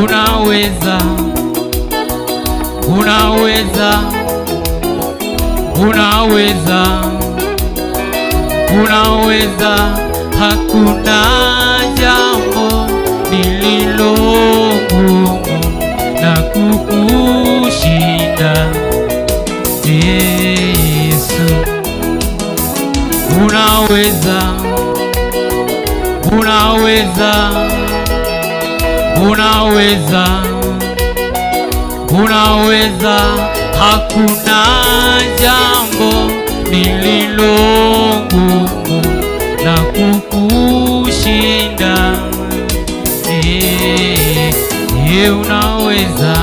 unaweza, unaweza, unaweza, unaweza, hakuna jambo lililo ngumu na kukushinda. Yesu, unaweza, unaweza, unaweza, unaweza, hakuna jambo lililo ngumu na kukushinda. Unaweza,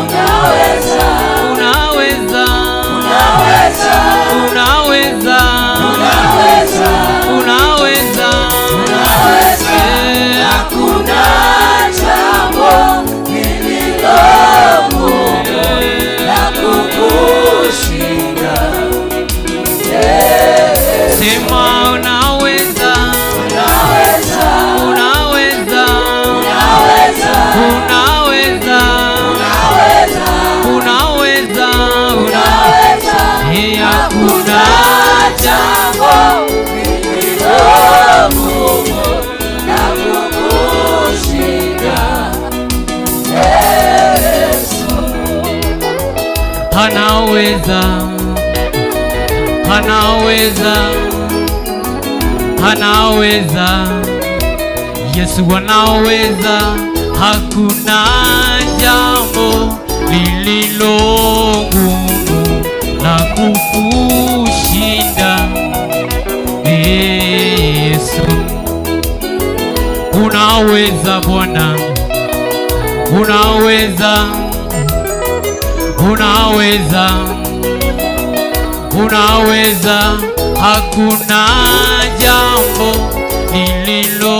unaweza, unaweza, unaweza, unaweza, unaweza, unaweza, hakuna jambo lililo ngumu na kukushinda. Sema unaweza, unaweza, unaweza, unaweza, unaweza, unaweza, unaweza, hakuna jambo lililo ngumu na kukushinda. Yesu anaweza, anaweza, anaweza, Yesu anaweza, hakuna jambo lililo ngumu na kukushinda. Yesu unaweza Bwana, unaweza, unaweza, unaweza, hakuna jambo lililo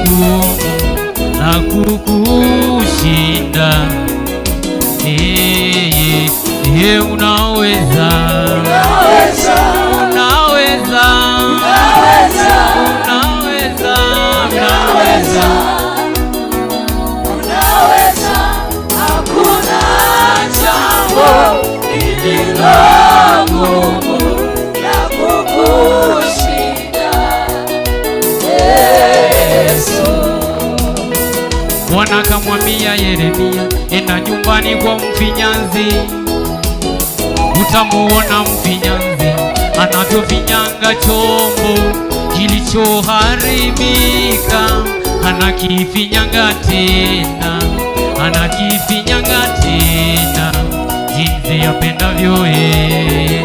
ngumu na kukushinda. Unaweza, unaweza, unaweza, unaweza, unaweza, unaweza, hakuna jambo lililo ngumu na kukushinda. Yesu Bwana akamwambia Yeremia, enda nyumbani kwa mfinyanzi, utamuona mfinyanzi anavyofinyanga chombo kilichoharibika, anakifinyanga tena, anakifinyanga tena jinsi apendavyo yeye.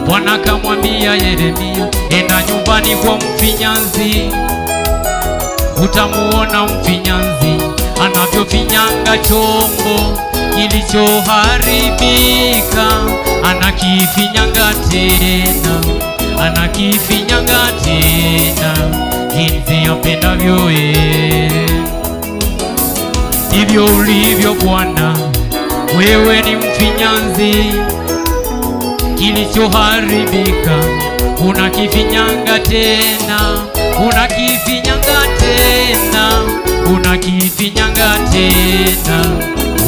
Bwana akamwambia Yeremia, enda nyumbani kwa mfinyanzi, utamuona mfinyanzi anavyofinyanga chombo kilichoharibika, anakifinyanga tena, anakifinyanga tena jinsi apendavyo yeye. Ndivyo ulivyo Bwana, wewe ni mfinyanzi, kilichoharibika unakifinyanga tena, unakifinyanga tena, unakifinyanga tena,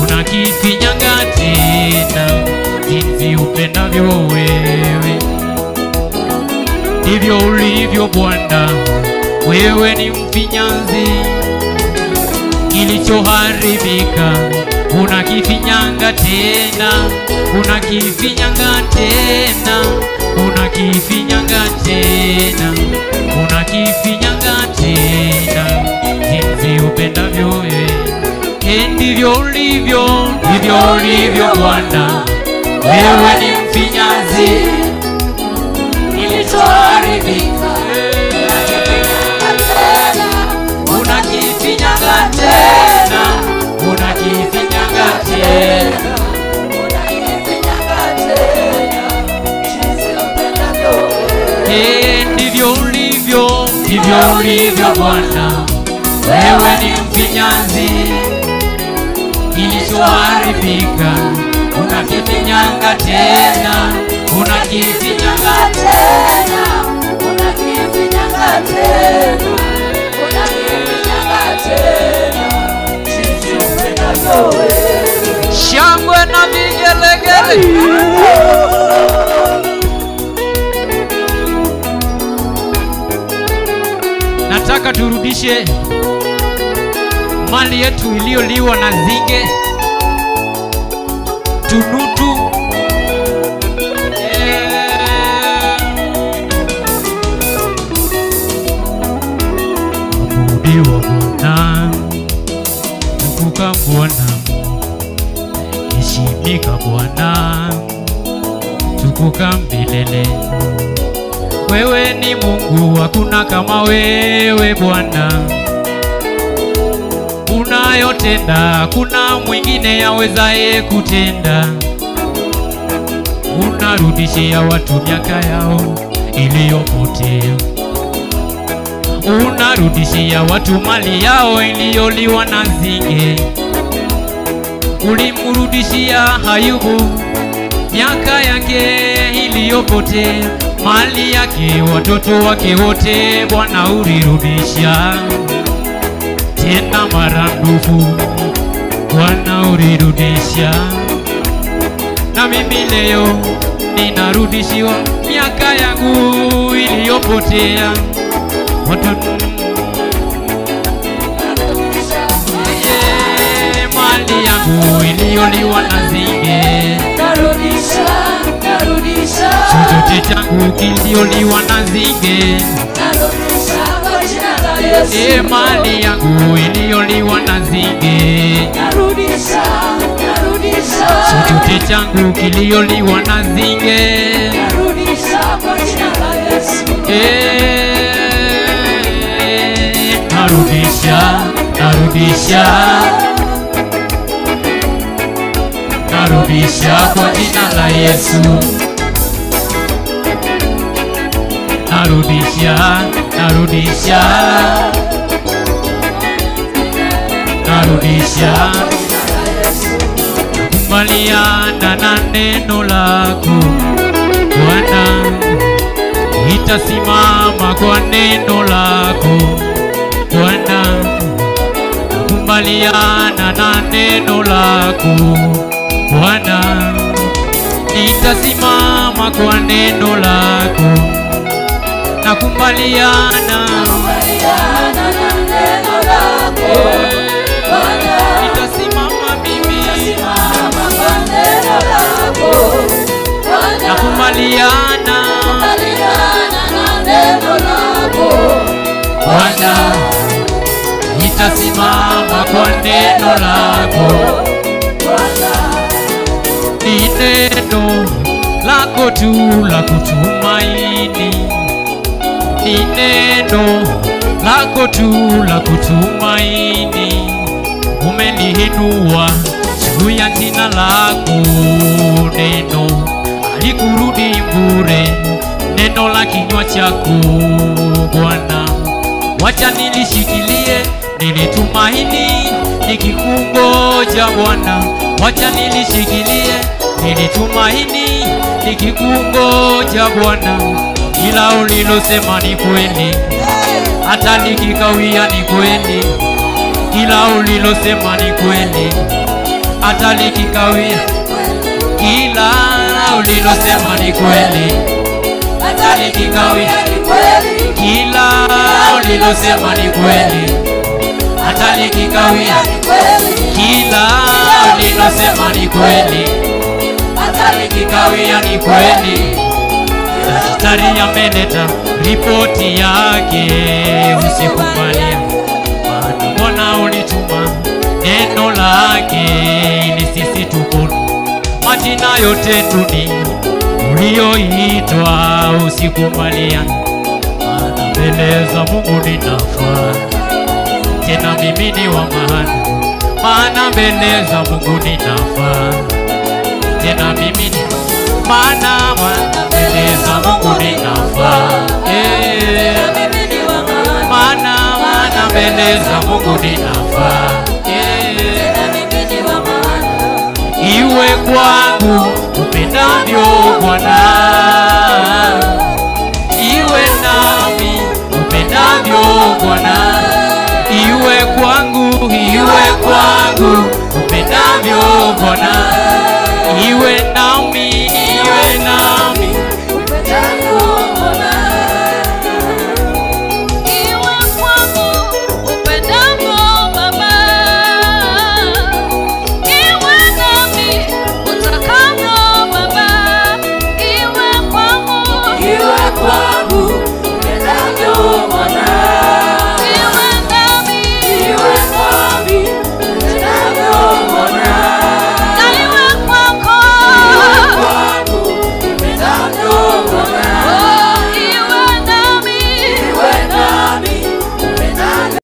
unakifinyanga tena jinsi upendavyo wewe. Ndivyo ulivyo Bwana, wewe ni mfinyanzi, kilichoharibika unakifinyanga tena, unakifinyanga tena, unakifinyanga tena, unakifinyanga tena jinsi upendavyo wewe. Ndivyo ulivyo, ndivyo ulivyo Bwana, wewe ni mfinyanzi, kilichoharibika unakifinyanga tena, unakifinyanga tena, unakifinyanga tena jinsi upendavyo wewe. ndivyo ulivyo, ndivyo ulivyo Bwana, wewe ni mfinyanzi, kilichoharibika unakifinyanga tena, unakifinyanga tena, unakifinyanga tena, unakifinyanga tena Shangwe na vigelegele. Nataka turudishe mali yetu iliyoliwa na nzige, tunutu. Abudiwa Bwana, tukuka Bwana, heshimika Bwana, tukuka milele. Wewe ni Mungu, hakuna kama wewe Bwana. Unayotenda hakuna mwingine yawezaye kutenda. Unarudishia watu miaka yao iliyopotea. Unarudishia watu mali yao iliyoliwa na nzige. Ulimrudishia Ayubu miaka yake iliyopotea, mali yake, watoto wake wote. Bwana ulirudisha tena marandufu, Bwana ulirudisha. Na mimi leo ninarudishiwa miaka yangu iliyopotea, mali yangu iliyoliwa na nzige. Chochote changu kilioliwa na nzige, mali yangu iliyoliwa na nzige. Chochote changu kilioliwa na nzige, narudisha, narudisha, narudisha kwa jina la Yesu. Narudisha, narudisha, narudisha. Nakubaliana na neno lako Bwana, nitasimama kwa neno lako Bwana. Nakubaliana na neno lako Bwana, nitasimama kwa neno lako. Nakubaliana na neno lako Bwana, nitasimama mimi kwa neno lako Bwana. Nakubaliana na neno lako Bwana, nitasimama kwa neno lako Bwana. Ni neno lako tu la kutumaini, ni neno lako tu la kutumaini. Umeliinua juu ya jina lako, neno halikurudi bure, neno la kinywa chako Bwana. Wacha nilishikilie, nilitumaini nikikungoja Bwana. Wacha nilishikilie, nilitumaini nikikungoja Bwana. Kila ulilosema ni kweli, hata likikawia ni kweli. Kila ulilosema ni kweli, hata likikawia. Kila ulilosema ni kweli, hata likikawia. Kila ulilosema ni kweli, hata likikawia. Kila ulilosema ni kweli, hata likikawia ni kweli. Daktari ameleta ripoti yake, usikubalia. Bwana ulituma neno lake ili sisi tupone. Majina yote duni ulioitwa, usikubalia. Maana mbele za Mungu ninafaa, tena mimi ni wa maana. Maana mbele za Mungu ninafaa, tena mimi ni maana mbele za Mungu ninafaa. Maana mbele za Mungu ninafaa. Iwe kwangu upendavyo Bwana, iwe nami upendavyo Bwana. Iwe kwangu upendavyo ulivyo Bwana, iwe nami